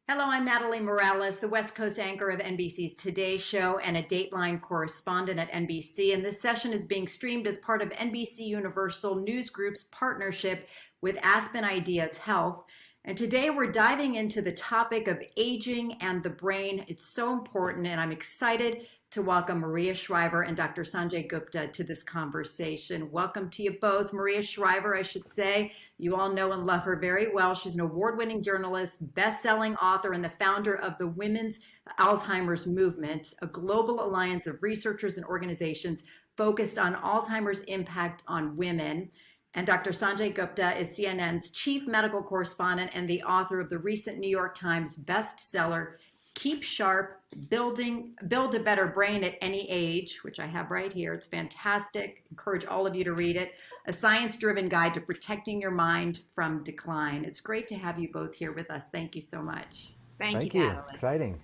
Hello, I'm Natalie Morales, the West Coast anchor of NBC's Today Show and a Dateline correspondent at NBC. And this session is being streamed as part of NBC Universal News Group's partnership with Aspen Ideas Health. And today we're diving into the topic of aging and the brain. It's so important, and I'm excited to welcome Maria Shriver and Dr. Sanjay Gupta to this conversation. Welcome to you both. Maria Shriver, I should say, you all know and love her very well. She's an award-winning journalist, best-selling author, and the founder of the Women's Alzheimer's Movement, a global alliance of researchers and organizations focused on Alzheimer's impact on women. And Dr. Sanjay Gupta is CNN's chief medical correspondent and the author of the recent New York Times bestseller, Keep Sharp, Build a Better Brain at Any Age, which I have right here. It's fantastic. Encourage all of you to read it. A science-driven guide to protecting your mind from decline. It's great to have you both here with us. Thank you so much. Thank you. Natalie. Exciting.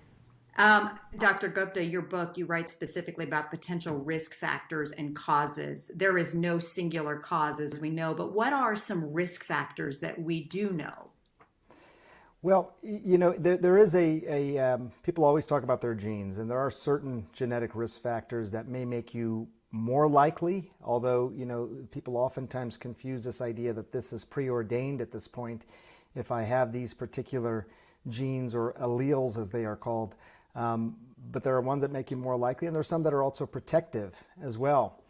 Dr. Gupta, your book, you write specifically about potential risk factors and causes. There is no singular cause, as we know, but what are some risk factors that we do know? Well, you know, there is people always talk about their genes, and there are certain genetic risk factors that may make you more likely, although, you know, people oftentimes confuse this idea that this is preordained at this point. If I have these particular genes or alleles, as they are called, but there are ones that make you more likely, and there are some that are also protective as well.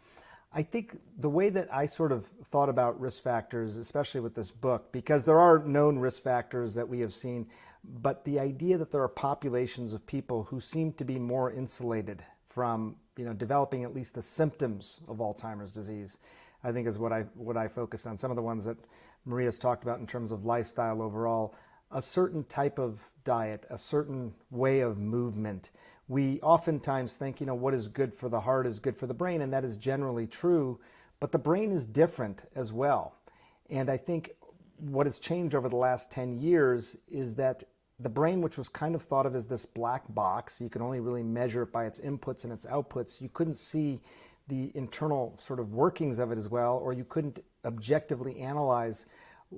I think the way that I sort of thought about risk factors, especially with this book, because there are known risk factors that we have seen, but the idea that there are populations of people who seem to be more insulated from, you know, developing at least the symptoms of Alzheimer's disease, I think is what I focus on. Some of the ones that Maria's talked about in terms of lifestyle overall, a certain type of diet, a certain way of movement. We oftentimes think, you know, what is good for the heart is good for the brain, and that is generally true, but the brain is different as well. And I think what has changed over the last 10 years is that the brain, which was kind of thought of as this black box, you can only really measure it by its inputs and its outputs. You couldn't see the internal sort of workings of it as well, or you couldn't objectively analyze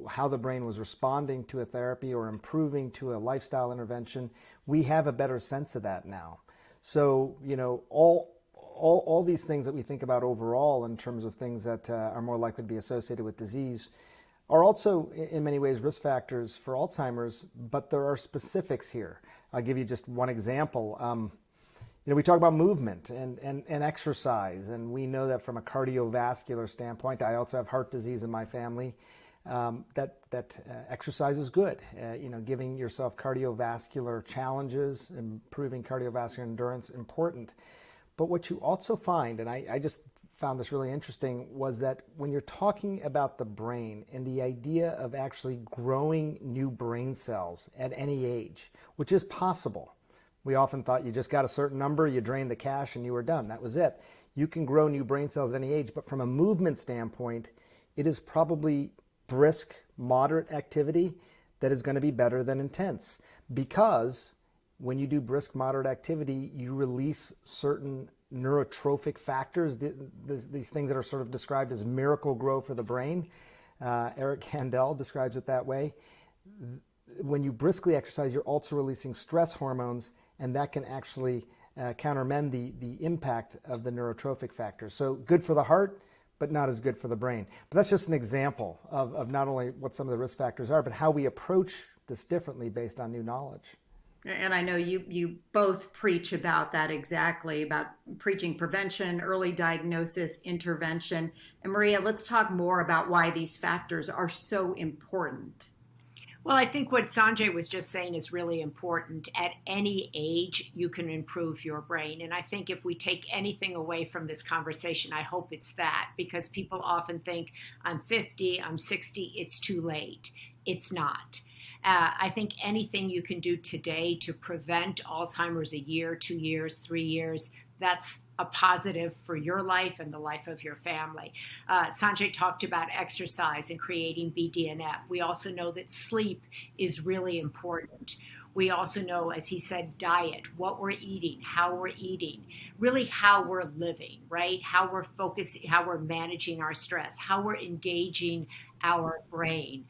how the brain was responding to a therapy or improving to a lifestyle intervention. We have a better sense of that now. So, you know, all these things that we think about overall in terms of things that are more likely to be associated with disease are also in many ways risk factors for Alzheimer's, but there are specifics here. I'll give you just one example. You know, we talk about movement and exercise, and we know that from a cardiovascular standpoint. I also have heart disease in my family. That exercise is good. You know, giving yourself cardiovascular challenges, improving cardiovascular endurance, important. But what you also find, and I just found this really interesting, was that when you're talking about the brain and the idea of actually growing new brain cells at any age, which is possible. We often thought you just got a certain number, you drained the cash, and you were done. That was it. You can grow new brain cells at any age, but from a movement standpoint, it is probably brisk, moderate activity that is going to be better than intense, because when you do brisk, moderate activity, you release certain neurotrophic factors, these things that are sort of described as miracle grow for the brain. Eric Kandel describes it that way. When you briskly exercise, you're also releasing stress hormones, and that can actually countermand the impact of the neurotrophic factors. So good for the heart, but not as good for the brain. But that's just an example of not only what some of the risk factors are, but how we approach this differently based on new knowledge. And I know you both preach about that exactly, about preaching prevention, early diagnosis, intervention. And Maria, let's talk more about why these factors are so important. Well, I think what Sanjay was just saying is really important. At any age, you can improve your brain. And I think if we take anything away from this conversation, I hope it's that, because people often think, I'm 50, I'm 60, it's too late. It's not. I think anything you can do today to prevent Alzheimer's a year, 2 years, 3 years, that's a positive for your life and the life of your family. Sanjay talked about exercise and creating BDNF. We also know that sleep is really important. We also know, as he said, diet, what we're eating, how we're eating, really how we're living, right? How we're focusing, how we're managing our stress, how we're engaging our brain.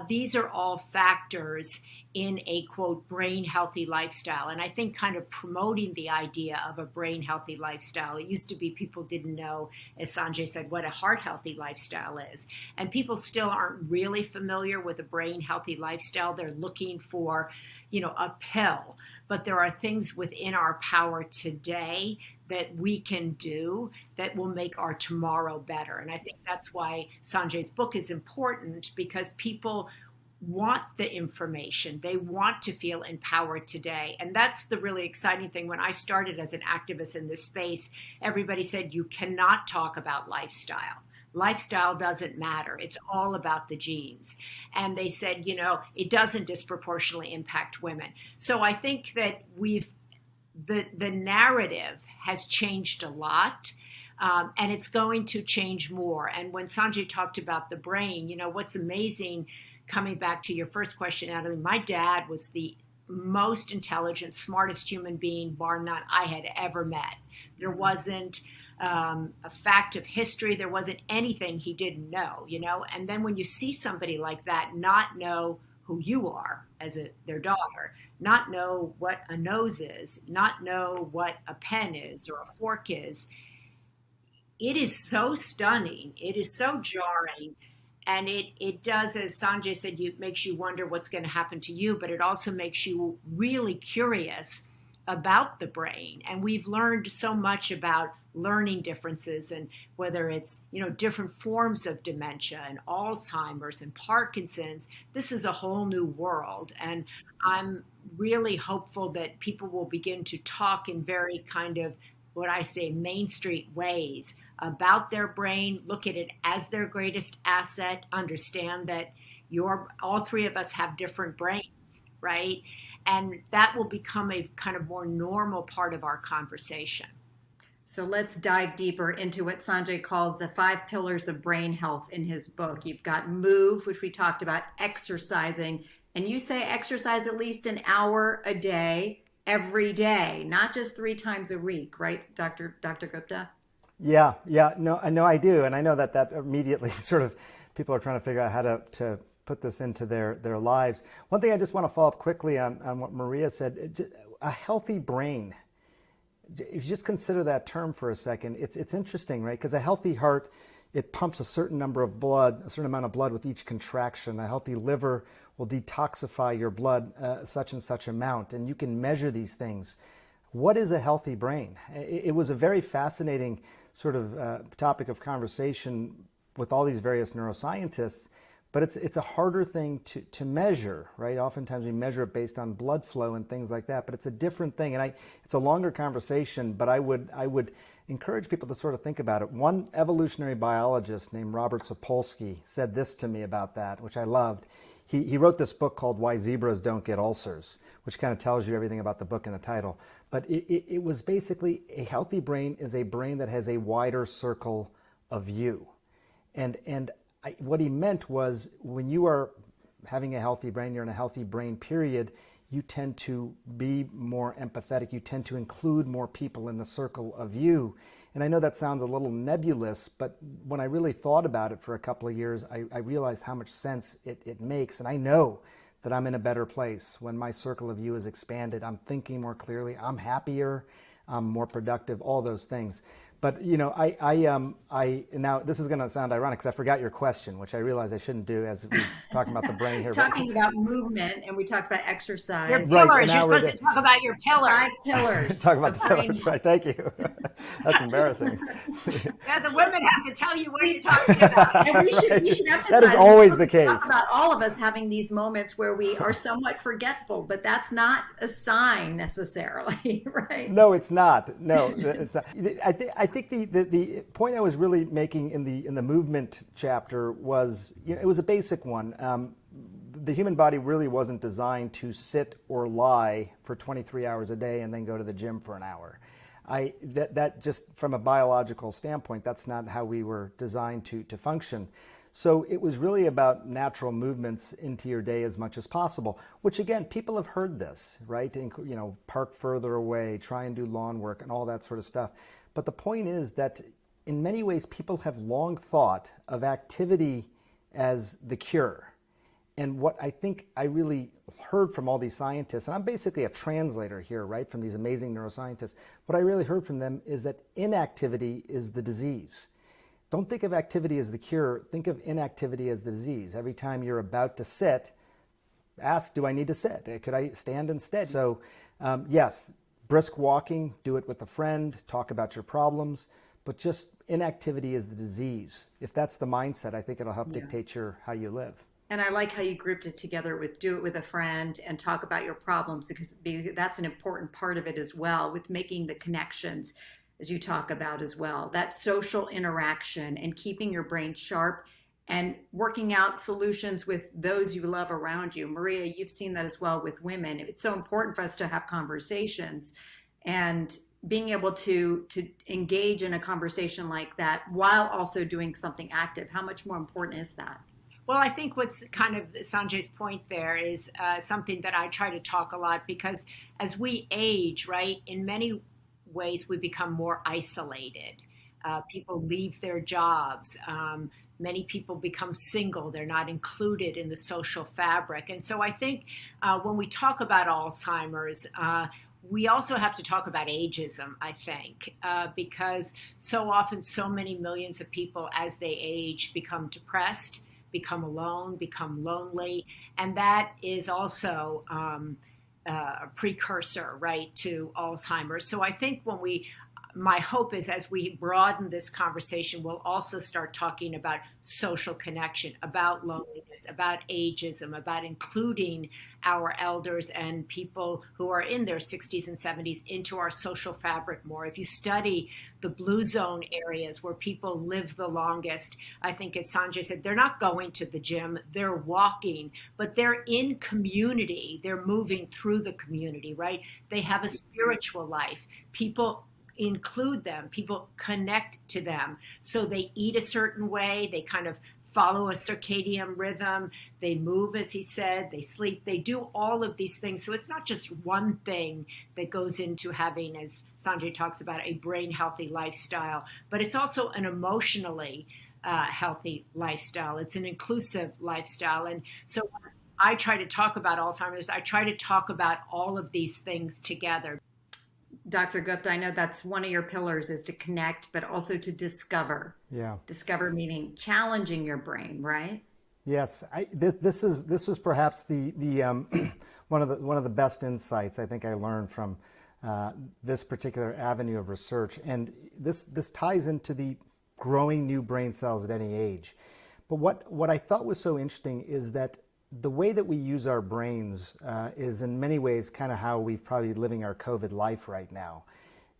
These are all factors in a, quote, brain healthy lifestyle. And I think kind of promoting the idea of a brain healthy lifestyle. It used to be people didn't know, as Sanjay said, what a heart healthy lifestyle is. And people still aren't really familiar with a brain healthy lifestyle. They're looking for, a pill. But there are things within our power today that we can do that will make our tomorrow better. And I think that's why Sanjay's book is important, because people want the information. They want to feel empowered today. And that's the really exciting thing. When I started as an activist in this space, everybody said, you cannot talk about lifestyle. Lifestyle doesn't matter. It's all about the genes. And they said, it doesn't disproportionately impact women. So I think that the narrative has changed a lot. And it's going to change more. And when Sanjay talked about the brain, what's amazing, coming back to your first question, Natalie, my dad was the most intelligent, smartest human being, bar none, I had ever met. There wasn't a fact of history. There wasn't anything he didn't know, And then when you see somebody like that not know who you are as their daughter, not know what a nose is, not know what a pen is or a fork is, it is so stunning. It is so jarring. And it does, as Sanjay said, it makes you wonder what's going to happen to you, but it also makes you really curious about the brain. And we've learned so much about learning differences, and whether it's, different forms of dementia and Alzheimer's and Parkinson's. This is a whole new world. And I'm really hopeful that people will begin to talk in very kind of what I say Main Street ways about their brain, look at it as their greatest asset, understand that all three of us have different brains, right? And that will become a kind of more normal part of our conversation. So let's dive deeper into what Sanjay calls the 5 pillars of brain health in his book. You've got move, which we talked about, exercising, and you say exercise at least an hour a day, every day, not just 3 times a week, right, Dr. Gupta? Yeah, no, I do. And I know that immediately sort of people are trying to figure out how to put this into their lives. One thing I just want to follow up quickly on what Maria said, a healthy brain. If you just consider that term for a second, it's interesting, right? Because a healthy heart, it pumps a certain amount of blood with each contraction. A healthy liver will detoxify your blood such and such amount, and you can measure these things. What is a healthy brain? It was a very fascinating sort of topic of conversation with all these various neuroscientists, but it's a harder thing to measure, right? Oftentimes we measure it based on blood flow and things like that, but it's a different thing. And it's a longer conversation, but I would encourage people to sort of think about it. One evolutionary biologist named Robert Sapolsky said this to me about that, which I loved. He wrote this book called Why Zebras Don't Get Ulcers, which kind of tells you everything about the book in the title. But it was basically, a healthy brain is a brain that has a wider circle of view. And what he meant was, when you are having a healthy brain, you're in a healthy brain period, you tend to be more empathetic. You tend to include more people in the circle of view. And I know that sounds a little nebulous, but when I really thought about it for a couple of years, I realized how much sense it makes. And I know that I'm in a better place when my circle of view is expanded. I'm thinking more clearly. I'm happier. I'm more productive, all those things. But, now this is going to sound ironic because I forgot your question, which I realize I shouldn't do as we're talking about the brain here. Talking about movement, and we talked about exercise. Your pillars. Right, you're supposed to talk about your pillars. 5 pillars. Talk about the pillars, right? Thank you. That's embarrassing. Yeah, the women have to tell you what you're talking about. And we should emphasize that is always the case. Talk about all of us having these moments where we are somewhat forgetful, but that's not a sign necessarily, right? No, it's not. No, it's not. I think the point I was really making in the movement chapter was, it was a basic one. The human body really wasn't designed to sit or lie for 23 hours a day and then go to the gym for an hour. That just from a biological standpoint, that's not how we were designed to function. So it was really about natural movements into your day as much as possible, which again, people have heard this, right? Park further away, try and do lawn work and all that sort of stuff. But the point is that in many ways, people have long thought of activity as the cure. And what I think I really heard from all these scientists, and I'm basically a translator here, right, from these amazing neuroscientists, what I really heard from them is that inactivity is the disease. Don't think of activity as the cure, think of inactivity as the disease. Every time you're about to sit, ask, do I need to sit? Could I stand instead? So yes, brisk walking, do it with a friend, talk about your problems, but just inactivity is the disease. If that's the mindset, I think it'll help dictate how you live. And I like how you grouped it together with do it with a friend and talk about your problems, because that's an important part of it as well, with making the connections, as you talk about as well, that social interaction and keeping your brain sharp and working out solutions with those you love around you. Maria, you've seen that as well with women. It's so important for us to have conversations, and being able to engage in a conversation like that while also doing something active. How much more important is that? Well, I think what's kind of Sanjay's point there is something that I try to talk a lot, because as we age, right, in many ways we become more isolated. People leave their jobs. Many people become single. They're not included in the social fabric. And so I think when we talk about Alzheimer's, we also have to talk about ageism, I think, because so often so many millions of people as they age become depressed, become alone, become lonely. And that is also a precursor, right, to Alzheimer's. So I think my hope is as we broaden this conversation, we'll also start talking about social connection, about loneliness, about ageism, about including our elders and people who are in their 60s and 70s into our social fabric more. If you study the blue zone areas where people live the longest, I think, as Sanjay said, they're not going to the gym, they're walking, but they're in community. They're moving through the community, right? They have a spiritual life. People include them, people connect to them. So they eat a certain way, they kind of follow a circadian rhythm, they move, as he said, they sleep, they do all of these things. So it's not just one thing that goes into having, as Sanjay talks about, a brain healthy lifestyle, but it's also an emotionally healthy lifestyle. It's an inclusive lifestyle. And so when I try to talk about Alzheimer's, I try to talk about all of these things together. Dr. Gupta, I know that's one of your pillars, is to connect, but also to discover. Yeah. Discover meaning challenging your brain, right? Yes. This was perhaps the one of the best insights I think I learned from this particular avenue of research, and this ties into the growing new brain cells at any age. But what I thought was so interesting is that the way that we use our brains is in many ways kind of how we've probably living our COVID life right now.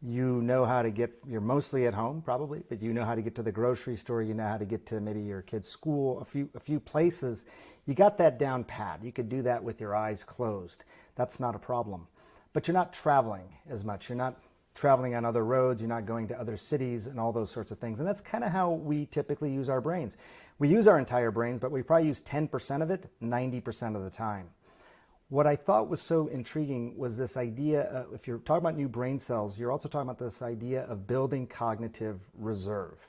You know how to you're mostly at home probably, but you know how to get to the grocery store, you know how to get to maybe your kid's school, a few places. You got that down pat. You could do that with your eyes closed. That's not a problem. But you're not traveling as much. You're not traveling on other roads, you're not going to other cities and all those sorts of things. And that's kind of how we typically use our brains. We use our entire brains, but we probably use 10% of it 90% of the time. What I thought was so intriguing was this idea, if you're talking about new brain cells, you're also talking about this idea of building cognitive reserve.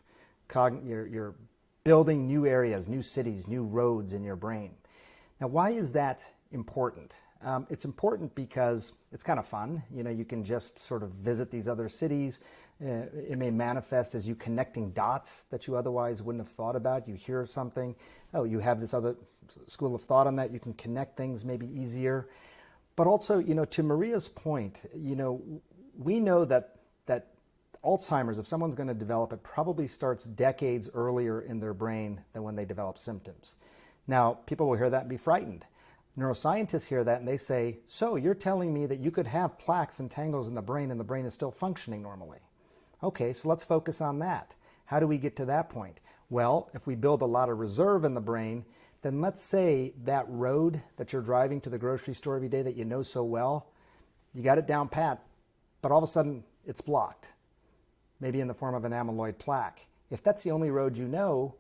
You're building new areas, new cities, new roads in your brain. Now, why is that important? It's important because it's kind of fun. You know, you can just sort of visit these other cities. It may manifest as you connecting dots that you otherwise wouldn't have thought about. You hear something, oh, you have this other school of thought on that. You can connect things maybe easier. But also, you know, to Maria's point, you know, we know that Alzheimer's, if someone's going to develop it, probably starts decades earlier in their brain than when they develop symptoms. Now, people will hear that and be frightened. Neuroscientists hear that and they say, so you're telling me that you could have plaques and tangles in the brain and the brain is still functioning normally. Okay, so let's focus on that. How do we get to that point? Well, if we build a lot of reserve in the brain, then let's say that road that you're driving to the grocery store every day that you know so well, you got it down pat, but all of a sudden it's blocked, maybe in the form of an amyloid plaque. If that's the only road you know,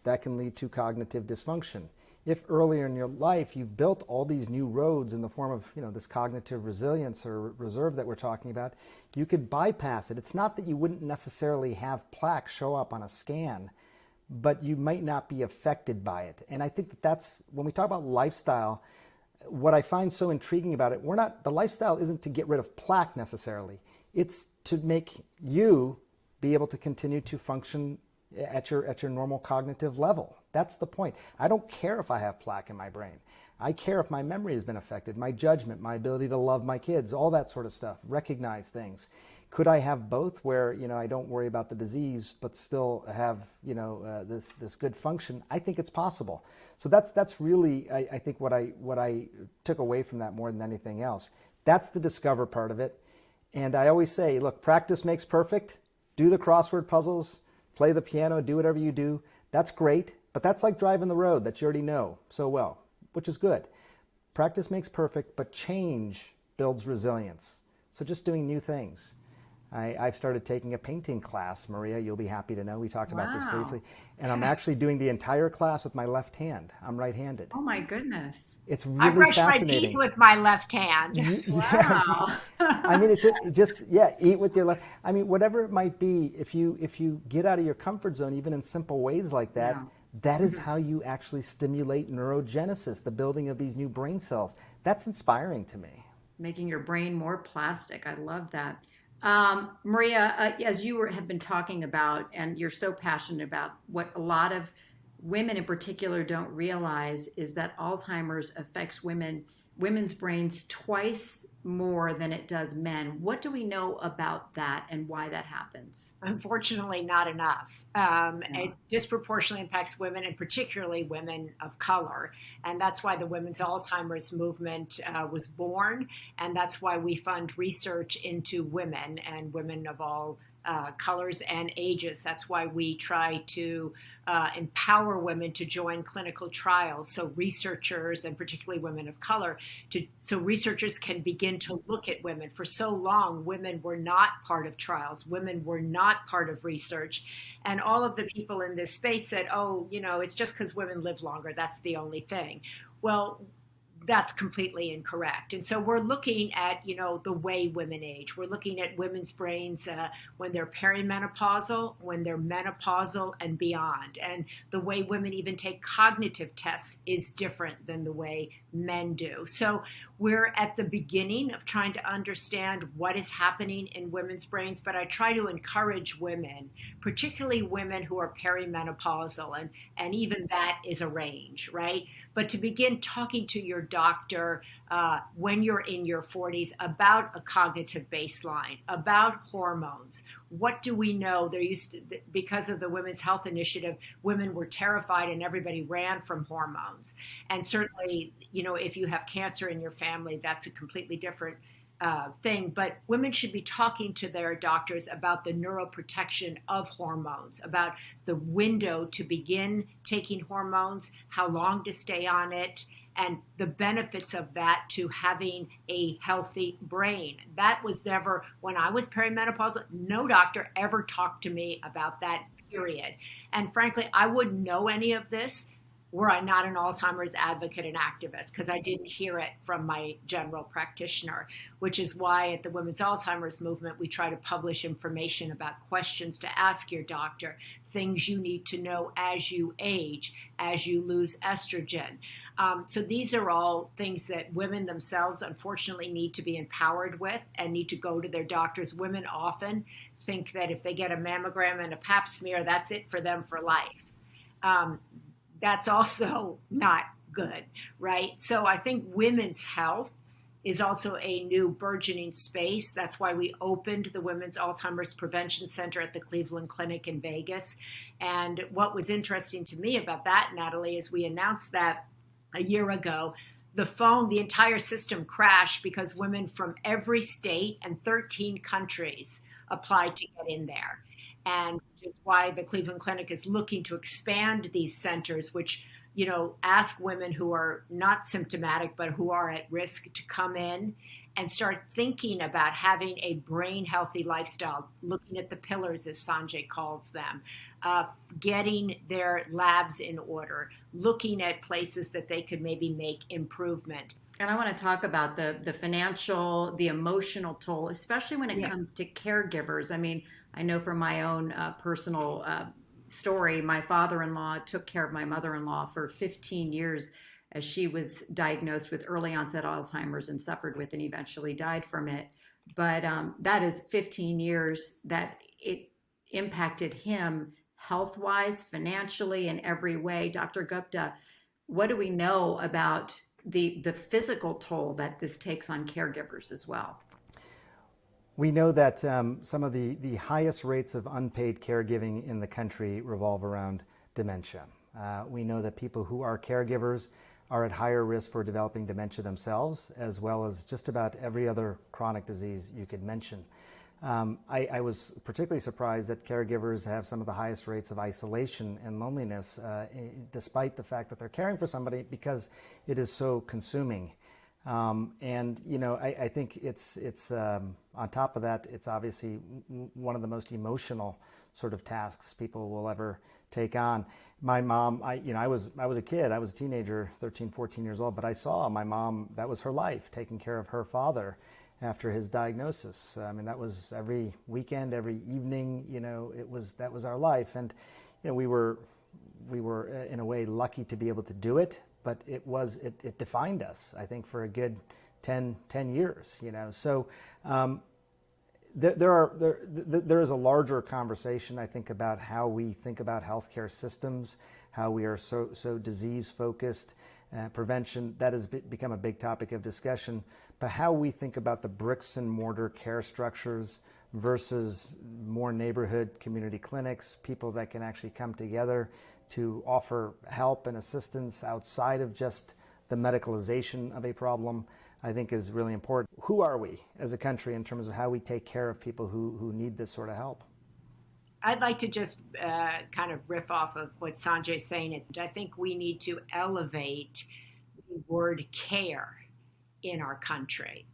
that can lead to cognitive dysfunction. If earlier in your life you've built all these new roads in the form of, you know, this cognitive resilience or reserve that we're talking about, you could bypass it. It's not that you wouldn't necessarily have plaques show up on a scan, but you might not be affected by it. And I think that's, when we talk about lifestyle, what I find so intriguing about it, the lifestyle isn't to get rid of plaque necessarily. It's to make you be able to continue to function at your normal cognitive level. That's the point. I don't care if I have plaque in my brain. I care if my memory has been affected, my judgment, my ability to love my kids, all that sort of stuff, recognize things. Could I have both where, I don't worry about the disease, but still have, this good function? I think it's possible. So that's really, I think what I took away from that more than anything else. That's the discover part of it. And I always say, look, practice makes perfect. Do the crossword puzzles, play the piano, do whatever you do. That's great, but that's like driving the road that you already know so well, which is good. Practice makes perfect, but change builds resilience. So just doing new things. I've started taking a painting class, Maria, you'll be happy to know. We talked about this briefly. And I'm actually doing the entire class with my left hand. I'm right-handed. Oh my goodness. It's really fascinating. I brush my teeth with my left hand. Wow. I mean, it's just eat with your left. I mean, whatever it might be, if you get out of your comfort zone, even in simple ways like that, that is how you actually stimulate neurogenesis, the building of these new brain cells. That's inspiring to me. Making your brain more plastic. I love that. Maria, as you have been talking about, and you're so passionate about, what a lot of women in particular don't realize is that Alzheimer's affects women's brains twice more than it does men. What do we know about that and why that happens? Unfortunately, not enough. It disproportionately impacts women, and particularly women of color. And that's why the Women's Alzheimer's movement was born. And that's why we fund research into women and women of all colors and ages. That's why we try to empower women to join clinical trials, so researchers, and particularly women of color, so researchers can begin to look at women. For so long, women were not part of trials. Women were not part of research. And all of the people in this space said, it's just because women live longer. That's the only thing. Well, that's completely incorrect. And so we're looking at, the way women age. We're looking at women's brains when they're perimenopausal, when they're menopausal, and beyond. And the way women even take cognitive tests is different than the way men do. So we're at the beginning of trying to understand what is happening in women's brains, but I try to encourage women, particularly women who are perimenopausal, and even that is a range, right? But to begin talking to your doctor when you're in your 40s about a cognitive baseline, about hormones. What do we know? Because of the Women's Health Initiative, women were terrified and everybody ran from hormones. And certainly, if you have cancer in your family, that's a completely different thing. But women should be talking to their doctors about the neuroprotection of hormones, about the window to begin taking hormones, how long to stay on it, and the benefits of that to having a healthy brain. That was never, when I was perimenopausal, no doctor ever talked to me about that, period. And frankly, I wouldn't know any of this were I not an Alzheimer's advocate and activist, because I didn't hear it from my general practitioner, which is why at the Women's Alzheimer's Movement, we try to publish information about questions to ask your doctor, things you need to know as you age, as you lose estrogen. So these are all things that women themselves, unfortunately, need to be empowered with and need to go to their doctors. Women often think that if they get a mammogram and a pap smear, that's it for them for life. That's also not good, right? So I think women's health is also a new burgeoning space. That's why we opened the Women's Alzheimer's Prevention Center at the Cleveland Clinic in Vegas. And what was interesting to me about that, Natalie, is we announced that a year ago. The entire system crashed because women from every state and 13 countries applied to get in there. And which is why the Cleveland Clinic is looking to expand these centers, which, ask women who are not symptomatic, but who are at risk to come in and start thinking about having a brain healthy lifestyle, looking at the pillars, as Sanjay calls them, getting their labs in order, looking at places that they could maybe make improvement. And I want to talk about the financial, the emotional toll, especially when it comes to caregivers. I mean, I know from my own personal story. My father-in-law took care of my mother-in-law for 15 years as she was diagnosed with early onset Alzheimer's and suffered with and eventually died from it. But that is 15 years that it impacted him health-wise, financially, in every way. Dr. Gupta, what do we know about the physical toll that this takes on caregivers as well? We know that some of the highest rates of unpaid caregiving in the country revolve around dementia. We know that people who are caregivers are at higher risk for developing dementia themselves, as well as just about every other chronic disease you could mention. I was particularly surprised that caregivers have some of the highest rates of isolation and loneliness, despite the fact that they're caring for somebody, because it is so consuming. And I think it's on top of that, it's obviously one of the most emotional sort of tasks people will ever take on. My mom, I was a kid, I was a teenager, 13, 14 years old, but I saw my mom, that was her life, taking care of her father after his diagnosis. I mean, that was every weekend, every evening, that was our life. And we were in a way lucky to be able to do it, but it defined us, I think, for a good 10 years, So there is a larger conversation, I think, about how we think about healthcare systems, how we are so disease focused, prevention. That has become a big topic of discussion. But how we think about the bricks and mortar care structures versus more neighborhood community clinics, people that can actually come together to offer help and assistance outside of just the medicalization of a problem, I think is really important. Who are we as a country in terms of how we take care of people who need this sort of help? I'd like to just kind of riff off of what Sanjay's saying. I think we need to elevate the word care in our country.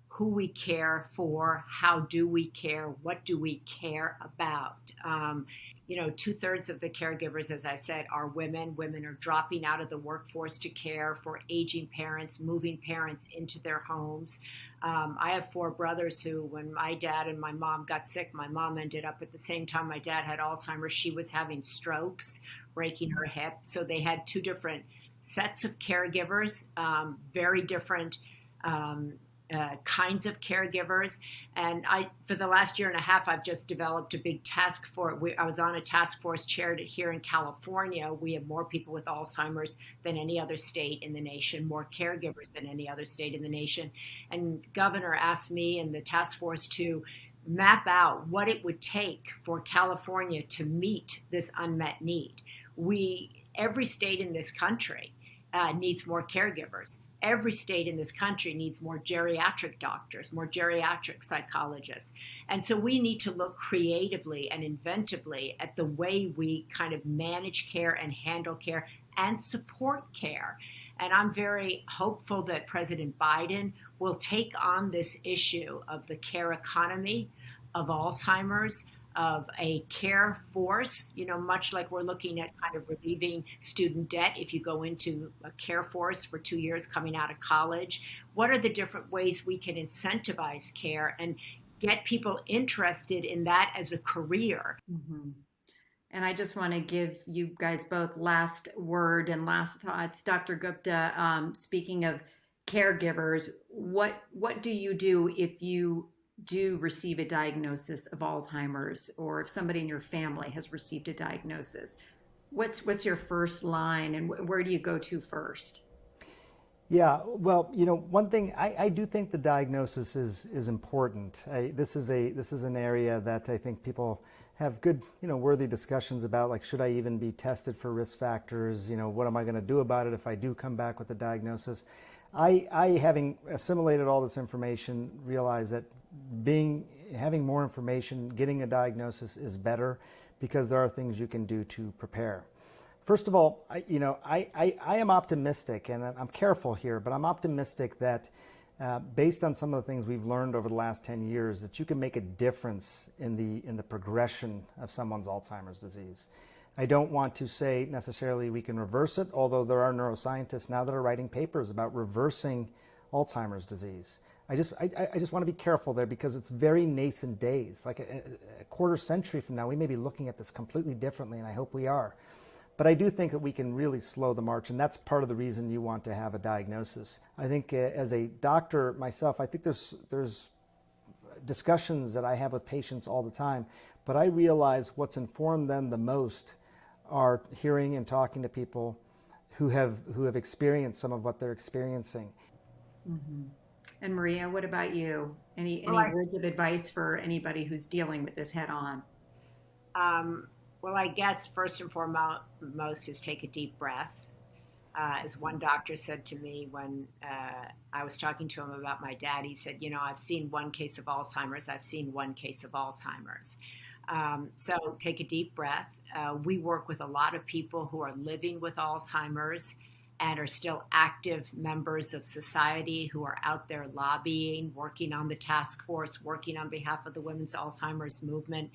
Who we care for, how do we care, what do we care about? 2/3 of the caregivers, as I said, are women. Women are dropping out of the workforce to care for aging parents, moving parents into their homes. I have 4 brothers who, when my dad and my mom got sick, my mom ended up at the same time my dad had Alzheimer's. She was having strokes, breaking her hip. So they had 2 different sets of caregivers, very different kinds of caregivers. And for the last year and a half, I've just developed a big task force. I was on a task force chaired here in California. We have more people with Alzheimer's than any other state in the nation, more caregivers than any other state in the nation. And Governor asked me and the task force to map out what it would take for California to meet this unmet need. Every state in this country needs more caregivers. Every state in this country needs more geriatric doctors, more geriatric psychologists. And so we need to look creatively and inventively at the way we kind of manage care and handle care and support care. And I'm very hopeful that President Biden will take on this issue of the care economy, of Alzheimer's, of a care force, much like we're looking at kind of relieving student debt. If you go into a care force for 2 years coming out of college, what are the different ways we can incentivize care and get people interested in that as a career? Mm-hmm. And I just want to give you guys both last word and last thoughts. Dr. Gupta, speaking of caregivers, what do you do if you do receive a diagnosis of Alzheimer's, or if somebody in your family has received a diagnosis? What's your first line, and where do you go to first? Yeah, well, one thing, I do think the diagnosis is important. This is an area that I think people have good, worthy discussions about, like, should I even be tested for risk factors? What am I going to do about it if I do come back with a diagnosis? I having assimilated all this information, realize that having more information, getting a diagnosis is better, because there are things you can do to prepare. First of all, I am optimistic, and I'm careful here, but I'm optimistic that based on some of the things we've learned over the last 10 years, that you can make a difference in the progression of someone's Alzheimer's disease. I don't want to say necessarily we can reverse it, although there are neuroscientists now that are writing papers about reversing Alzheimer's disease. I just want to be careful there because it's very nascent days. Like a quarter century from now, we may be looking at this completely differently, and I hope we are. But I do think that we can really slow the march, and that's part of the reason you want to have a diagnosis. I think as a doctor myself, I think there's discussions that I have with patients all the time, but I realize what's informed them the most are hearing and talking to people who have experienced some of what they're experiencing. Mm-hmm. And Maria, what about you? Any words of advice for anybody who's dealing with this head on? Well, I guess first and foremost is take a deep breath. As one doctor said to me when I was talking to him about my dad, he said, I've seen one case of Alzheimer's, I've seen one case of Alzheimer's. So take a deep breath. We work with a lot of people who are living with Alzheimer's and are still active members of society who are out there lobbying, working on the task force, working on behalf of the Women's Alzheimer's movement.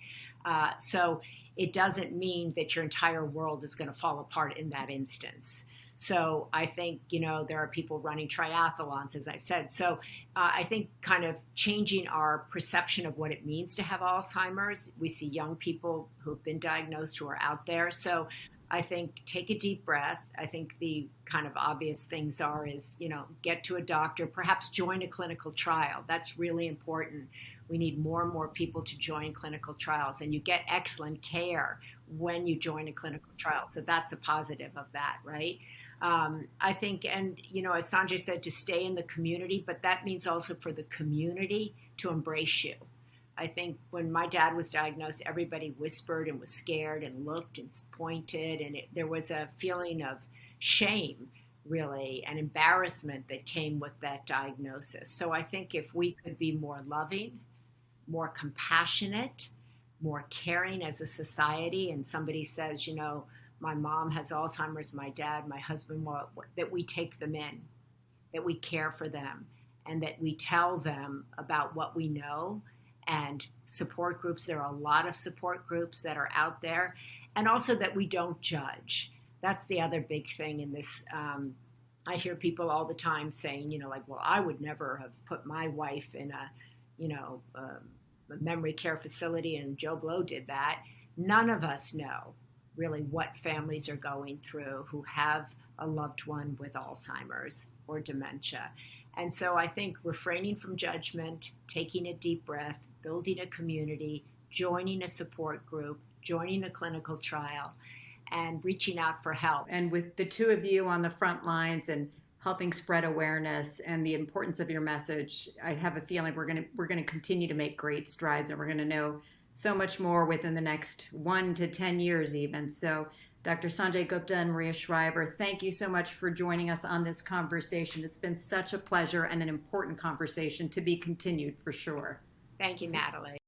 So it doesn't mean that your entire world is going to fall apart in that instance. So I think, there are people running triathlons, as I said. So I think kind of changing our perception of what it means to have Alzheimer's. We see young people who have been diagnosed who are out there. So I think take a deep breath. I think the kind of obvious things is, get to a doctor, perhaps join a clinical trial. That's really important. We need more and more people to join clinical trials, and you get excellent care when you join a clinical trial. So that's a positive of that, right? I think, and, as Sanjay said, to stay in the community, but that means also for the community to embrace you. I think when my dad was diagnosed, everybody whispered and was scared and looked and pointed, and there was a feeling of shame, really, and embarrassment that came with that diagnosis. So I think if we could be more loving, more compassionate, more caring as a society, and somebody says, my mom has Alzheimer's, my dad, my husband, that we take them in, that we care for them, and that we tell them about what we know. And support groups, there are a lot of support groups that are out there, and also that we don't judge. That's the other big thing in this. I hear people all the time saying, well, I would never have put my wife in a memory care facility, and Joe Blow did that. None of us know really what families are going through who have a loved one with Alzheimer's or dementia. And so I think refraining from judgment, taking a deep breath, building a community, joining a support group, joining a clinical trial, and reaching out for help. And with the two of you on the front lines and helping spread awareness and the importance of your message, I have a feeling we're going to continue to make great strides, and we're going to know so much more within the next 1 to 10 years even. So Dr. Sanjay Gupta and Maria Shriver, thank you so much for joining us on this conversation. It's been such a pleasure and an important conversation to be continued for sure. Thank you, Natalie.